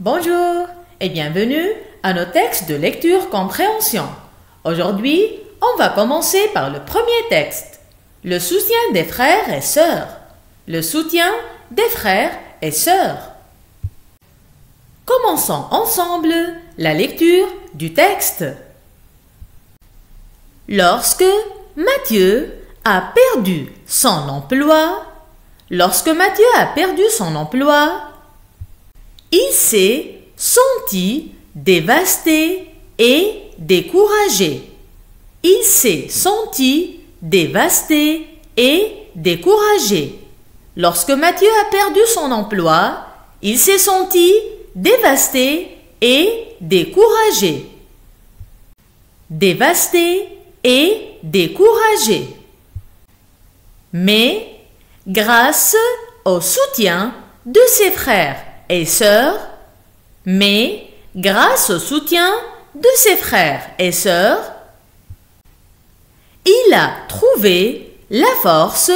Bonjour et bienvenue à nos textes de lecture-compréhension. Aujourd'hui, on va commencer par le premier texte, le soutien des frères et sœurs. Le soutien des frères et sœurs. Commençons ensemble la lecture du texte. Lorsque Matthieu a perdu son emploi, il s'est senti dévasté et découragé. Lorsque Matthieu a perdu son emploi, il s'est senti dévasté et découragé. Mais grâce au soutien de ses frères et sœurs, il a trouvé la force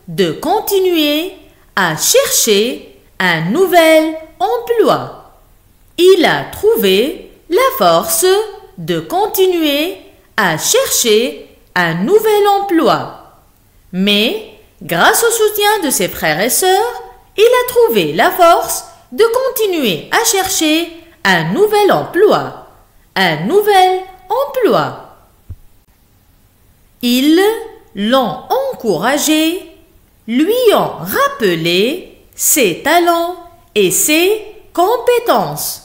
de continuer à chercher un nouvel emploi. Mais grâce au soutien de ses frères et sœurs, il a trouvé la force de continuer à chercher un nouvel emploi. Ils l'ont encouragé, lui ont rappelé ses talents et ses compétences.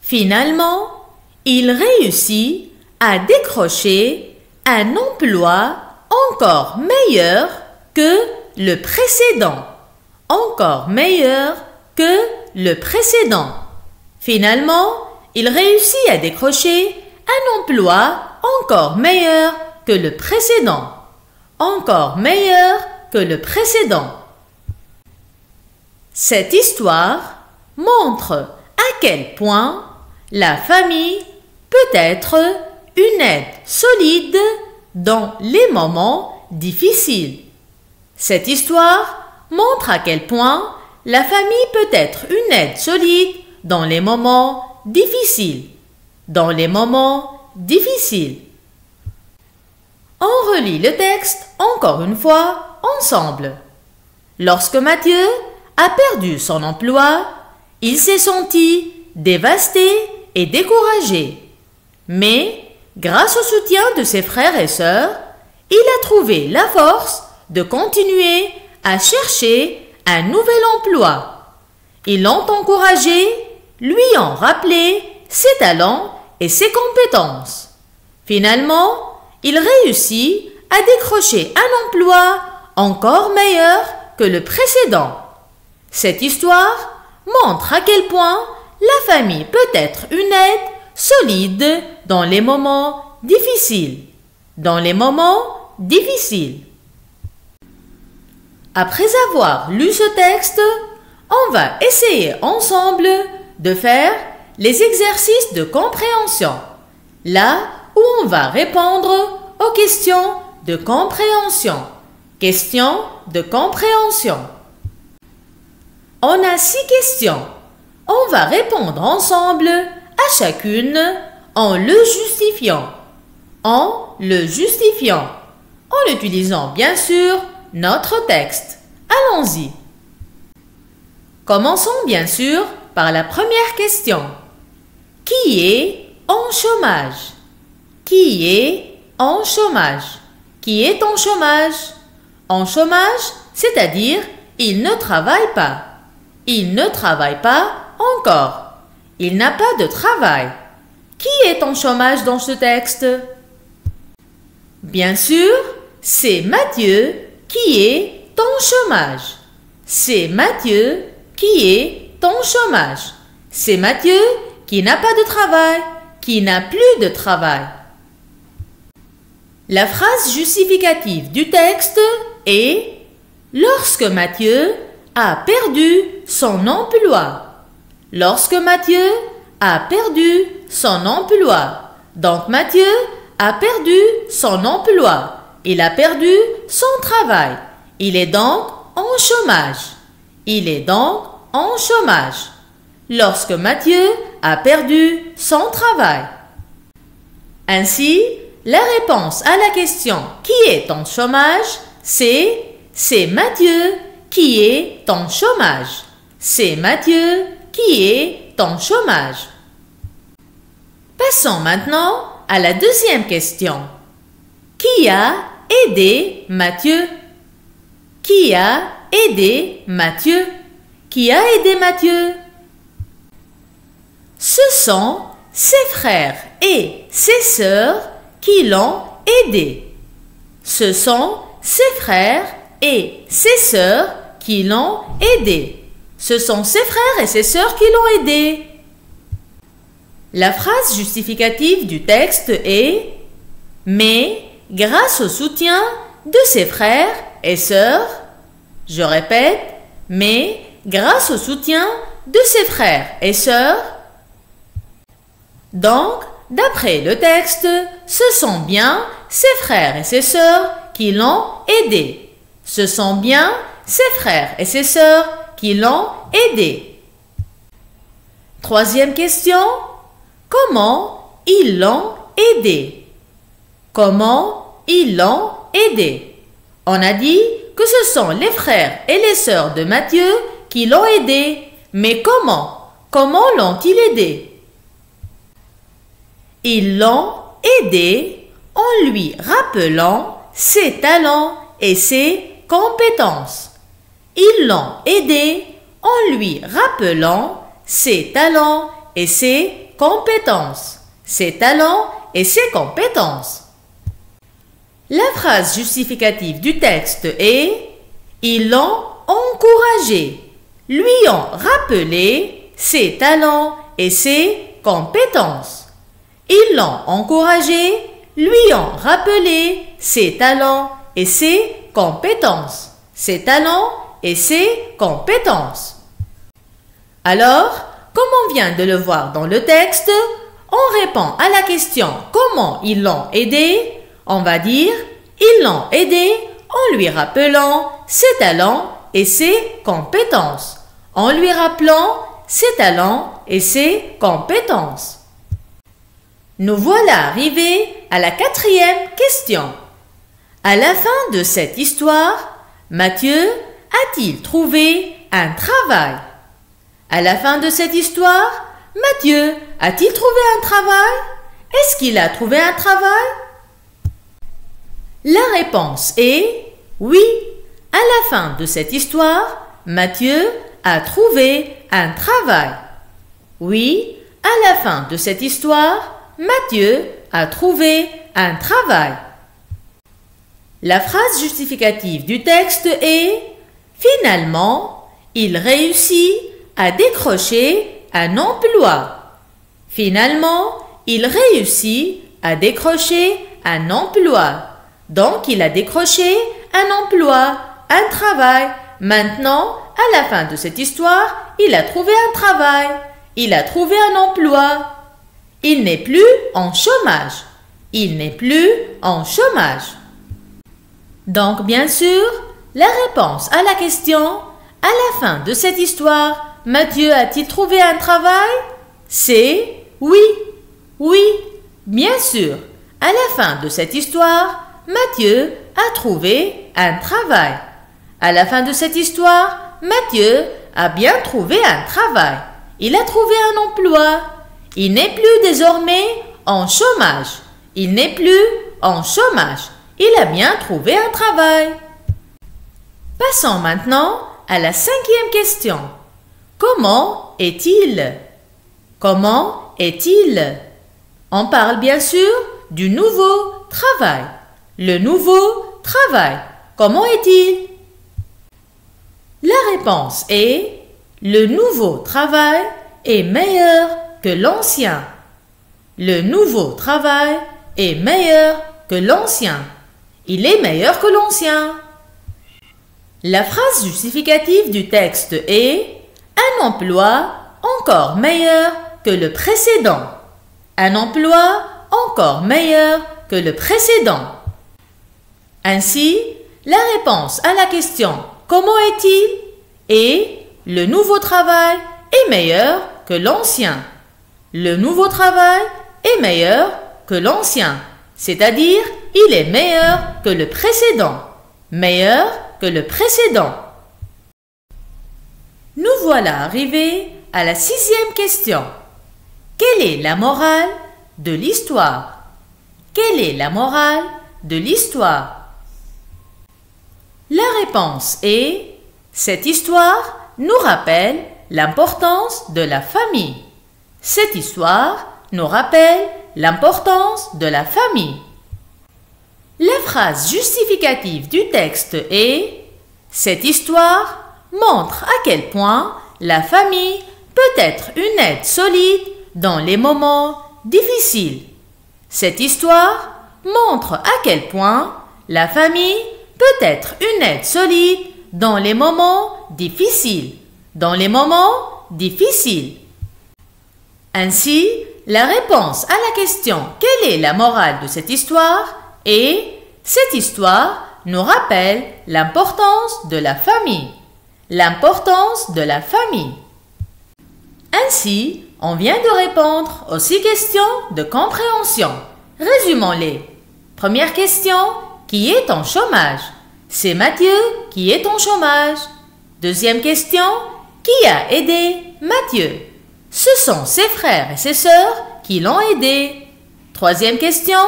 Finalement, il réussit à décrocher un emploi encore meilleur que le précédent. Cette histoire montre à quel point la famille peut être une aide solide dans les moments difficiles. On relit le texte encore une fois ensemble. Lorsque Matthieu a perdu son emploi, il s'est senti dévasté et découragé. Mais grâce au soutien de ses frères et sœurs, il a trouvé la force de continuer à chercher un nouvel emploi. Ils l'ont encouragé, lui ont rappelé ses talents et ses compétences. Finalement, il réussit à décrocher un emploi encore meilleur que le précédent. Cette histoire montre à quel point la famille peut être une aide solide dans les moments difficiles. Après avoir lu ce texte, on va essayer ensemble de faire les exercices de compréhension, là où on va répondre aux questions de compréhension. On a 6 questions. On va répondre ensemble à chacune en le justifiant. En utilisant bien sûr notre texte. Allons-y. Commençons bien sûr par la première question. Qui est en chômage? En chômage, c'est-à-dire il ne travaille pas. Encore. Il n'a pas de travail. Qui est en chômage dans ce texte? Bien sûr, c'est Matthieu qui est en chômage. C'est Matthieu qui n'a pas de travail, qui n'a plus de travail. La phrase justificative du texte est « Lorsque Matthieu a perdu son emploi. Lorsque Matthieu a perdu son emploi. Donc Mathieu a perdu son emploi. Il a perdu son travail. Il est donc en chômage. Il est donc en chômage. Lorsque Mathieu a perdu son travail. Ainsi, la réponse à la question « Qui est en chômage ?» c'est Mathieu qui est en chômage. C'est Mathieu qui est en chômage. Passons maintenant à la deuxième question. Qui a aidé Mathieu? Qui a aidé Mathieu? Qui a aidé Mathieu? Ce sont ses frères et ses sœurs qui l'ont aidé. Ce sont ses frères et ses sœurs qui l'ont aidé. Ce sont ses frères et ses sœurs qui l'ont aidé. La phrase justificative du texte est « Mais grâce au soutien de ses frères et sœurs », je répète, « Mais grâce au soutien de ses frères et sœurs ». Donc, d'après le texte, ce sont bien ses frères et ses sœurs qui l'ont aidé. Ce sont bien ses frères et ses sœurs qui l'ont aidé. Troisième question. Comment ils l'ont aidé? Comment ils l'ont aidé? On a dit que ce sont les frères et les sœurs de Mathieu qui l'ont aidé. Mais comment? Comment l'ont-ils aidé? Ils l'ont aidé en lui rappelant ses talents et ses compétences. Ils l'ont aidé en lui rappelant ses talents et ses compétences. Ses talents et ses compétences. La phrase justificative du texte est « Ils l'ont encouragé, lui ont rappelé ses talents et ses compétences. » Ils l'ont encouragé, lui ont rappelé ses talents et ses compétences. Ses talents et ses compétences. Alors, comme on vient de le voir dans le texte, on répond à la question « Comment ils l'ont aidé ?» On va dire « Ils l'ont aidé en lui rappelant ses talents et ses compétences. » En lui rappelant ses talents et ses compétences. Nous voilà arrivés à la quatrième question. À la fin de cette histoire, Mathieu a-t-il trouvé un travail? À la fin de cette histoire, Mathieu a-t-il trouvé un travail? Est-ce qu'il a trouvé un travail? La réponse est oui. À la fin de cette histoire, Mathieu a trouvé un travail. Oui, à la fin de cette histoire, Mathieu a trouvé un travail. La phrase justificative du texte est « Finalement, il réussit à décrocher un emploi. » Finalement, il réussit à décrocher un emploi. Donc, il a décroché un emploi, un travail. Maintenant, à la fin de cette histoire, il a trouvé un travail. Il a trouvé un emploi. Il n'est plus en chômage. Il n'est plus en chômage. Donc, bien sûr, la réponse à la question « À la fin de cette histoire, Mathieu a-t-il trouvé un travail ?» C'est oui. Oui, bien sûr. À la fin de cette histoire, Mathieu a trouvé un travail. À la fin de cette histoire, Mathieu a bien trouvé un travail. Il a trouvé un emploi. Il n'est plus désormais en chômage. Il n'est plus en chômage. Il a bien trouvé un travail. Passons maintenant à la cinquième question. Comment est-il? Comment est-il? On parle bien sûr du nouveau travail. Le nouveau travail. Comment est-il? La réponse est le nouveau travail est meilleur que l'ancien. Le nouveau travail est meilleur que l'ancien. Il est meilleur que l'ancien. La phrase justificative du texte est un emploi encore meilleur que le précédent. Un emploi encore meilleur que le précédent. Ainsi, la réponse à la question « Comment est-il » est « Le nouveau travail est meilleur que l'ancien ». Le nouveau travail est meilleur que l'ancien, c'est-à-dire il est meilleur que le précédent. Meilleur que le précédent. Nous voilà arrivés à la 6e question. Quelle est la morale de l'histoire? Quelle est la morale de l'histoire? La réponse est: cette histoire nous rappelle l'importance de la famille. Cette histoire nous rappelle l'importance de la famille. La phrase justificative du texte est: cette histoire montre à quel point la famille peut être une aide solide dans les moments difficiles. Cette histoire montre à quel point la famille peut être une aide solide dans les moments difficiles. Dans les moments difficiles. Ainsi, la réponse à la question « Quelle est la morale de cette histoire ?» est « Cette histoire nous rappelle l'importance de la famille. » L'importance de la famille. Ainsi, on vient de répondre aux 6 questions de compréhension. Résumons-les. Première question, qui est en chômage? C'est Mathieu qui est en chômage. Deuxième question, qui a aidé Mathieu? Ce sont ses frères et ses sœurs qui l'ont aidé. Troisième question,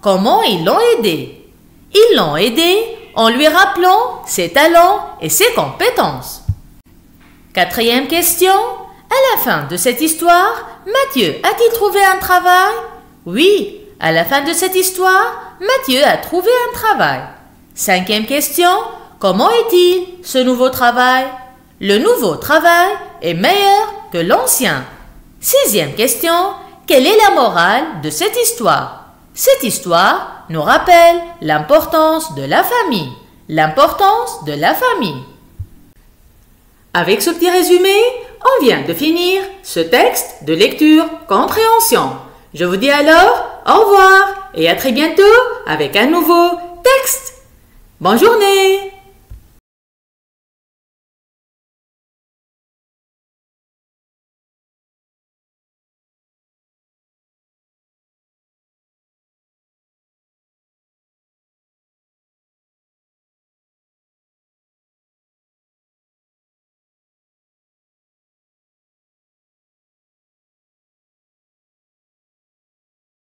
comment ils l'ont aidé? Ils l'ont aidé en lui rappelant ses talents et ses compétences. Quatrième question, à la fin de cette histoire, Mathieu a-t-il trouvé un travail? Oui, à la fin de cette histoire, Mathieu a trouvé un travail. Cinquième question, comment est-il ce nouveau travail? Le nouveau travail est meilleur que l'ancien. Sixième question, quelle est la morale de cette histoire? Cette histoire nous rappelle l'importance de la famille. L'importance de la famille. Avec ce petit résumé, on vient de finir ce texte de lecture-compréhension. Je vous dis alors au revoir et à très bientôt avec un nouveau texte. Bonne journée!